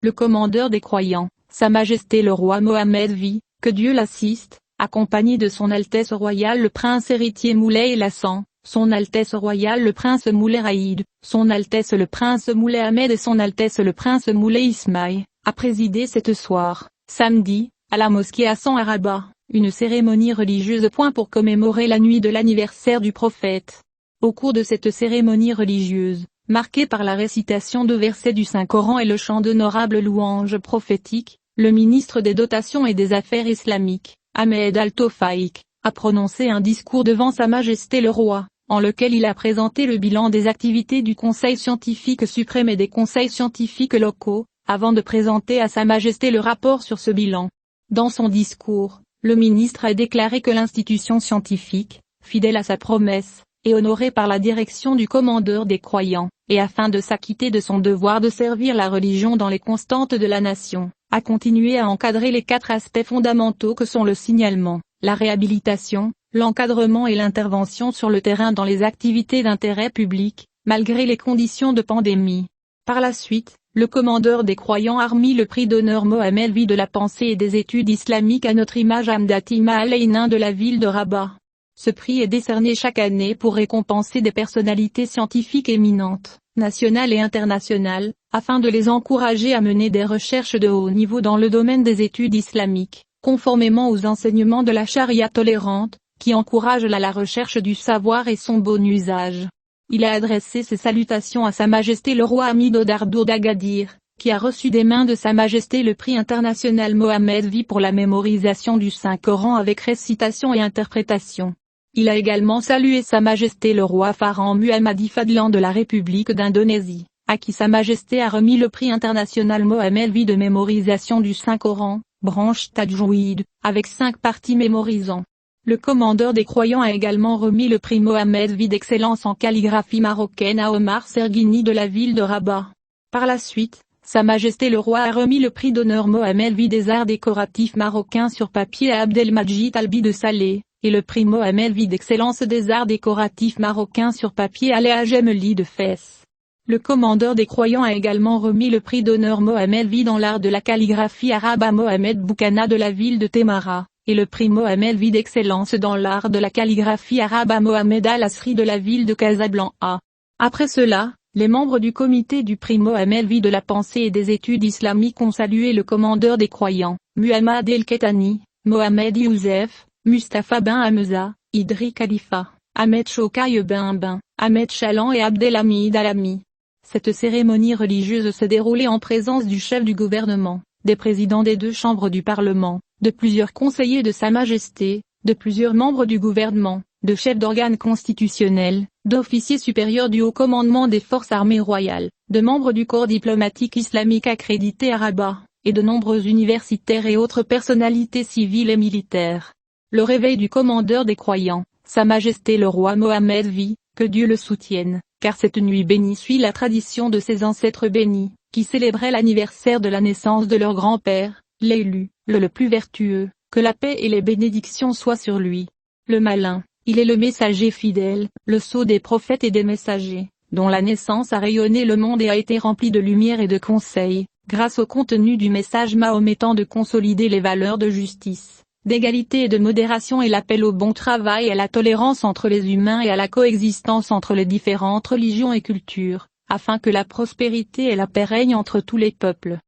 le commandeur des croyants, Sa Majesté le roi Mohammed vit, que Dieu l'assiste, accompagné de son Altesse royale le prince héritier Moulay Hassan, son Altesse royale le prince Moulay Raïd, son Altesse le prince Moulay Ahmed et son Altesse le prince Moulay Ismaïl, a présidé cette soir, samedi, à la mosquée Hassan à Rabat, une cérémonie religieuse. Pour commémorer la nuit de l'anniversaire du prophète. Au cours de cette cérémonie religieuse, marquée par la récitation de versets du Saint-Coran et le chant d'honorables louanges prophétiques, le ministre des Dotations et des Affaires islamiques, Ahmed Al-Tofaïk, a prononcé un discours devant Sa Majesté le roi, en lequel il a présenté le bilan des activités du Conseil scientifique suprême et des conseils scientifiques locaux, avant de présenter à Sa Majesté le rapport sur ce bilan. Dans son discours, le ministre a déclaré que l'institution scientifique, fidèle à sa promesse, et honorée par la direction du commandeur des croyants, et afin de s'acquitter de son devoir de servir la religion dans les constantes de la nation, a continué à encadrer les 4 aspects fondamentaux que sont le signalement, la réhabilitation, l'encadrement et l'intervention sur le terrain dans les activités d'intérêt public, malgré les conditions de pandémie. Par la suite, le commandeur des croyants a remis le prix d'honneur Mohammed vit de la pensée et des études islamiques à notre image Hamdatima Al-Ainin de la ville de Rabat. Ce prix est décerné chaque année pour récompenser des personnalités scientifiques éminentes, nationales et internationales, afin de les encourager à mener des recherches de haut niveau dans le domaine des études islamiques, conformément aux enseignements de la charia tolérante, qui encourage la recherche du savoir et son bon usage. Il a adressé ses salutations à Sa Majesté le roi Hamid Dardour d'Agadir, qui a reçu des mains de Sa Majesté le prix international Mohammed vit pour la mémorisation du Saint-Coran avec récitation et interprétation. Il a également salué Sa Majesté le roi Farhan Muhammadi Fadlan de la République d'Indonésie, à qui Sa Majesté a remis le prix international Mohammed vit de mémorisation du Saint-Coran, branche Tajwid, avec 5 parties mémorisant. Le commandeur des croyants a également remis le prix Mohammed vit d'excellence en calligraphie marocaine à Omar Serghini de la ville de Rabat. Par la suite, Sa Majesté le roi a remis le prix d'honneur Mohammed vit des arts décoratifs marocains sur papier à Abdelmajid Albi de Salé, et le prix Mohammed vit d'excellence des arts décoratifs marocains sur papier à Léa Gemeli de Fès. Le commandeur des croyants a également remis le prix d'honneur Mohammed vit dans l'art de la calligraphie arabe à Mohamed Boukana de la ville de Témara, et le prix Mohammed vit d'excellence dans l'art de la calligraphie arabe à Mohamed Al-Asri de la ville de Casablanca. Après cela, les membres du comité du prix Mohammed vit de la pensée et des études islamiques ont salué le commandeur des croyants, Muhammad El-Ketani, Mohamed Youssef, Mustapha Ben Hamza, Idri Khalifa, Ahmed Chokaï Ben, Ahmed Chalan et Abdelhamid Alami. Cette cérémonie religieuse se déroulait en présence du chef du gouvernement, des présidents des 2 chambres du Parlement, de plusieurs conseillers de Sa Majesté, de plusieurs membres du gouvernement, de chefs d'organes constitutionnels, d'officiers supérieurs du haut commandement des forces armées royales, de membres du corps diplomatique islamique accrédité à Rabat, et de nombreux universitaires et autres personnalités civiles et militaires. Le réveil du commandeur des croyants, Sa Majesté le roi Mohammed vit, que Dieu le soutienne, car cette nuit bénie suit la tradition de ses ancêtres bénis, qui célébraient l'anniversaire de la naissance de leur grand-père, l'élu, le plus vertueux, que la paix et les bénédictions soient sur lui. Le malin, il est le messager fidèle, le sceau des prophètes et des messagers, dont la naissance a rayonné le monde et a été remplie de lumière et de conseils, grâce au contenu du message mahométan de consolider les valeurs de justice, d'égalité et de modération et l'appel au bon travail et à la tolérance entre les humains et à la coexistence entre les différentes religions et cultures, afin que la prospérité et la paix règnent entre tous les peuples.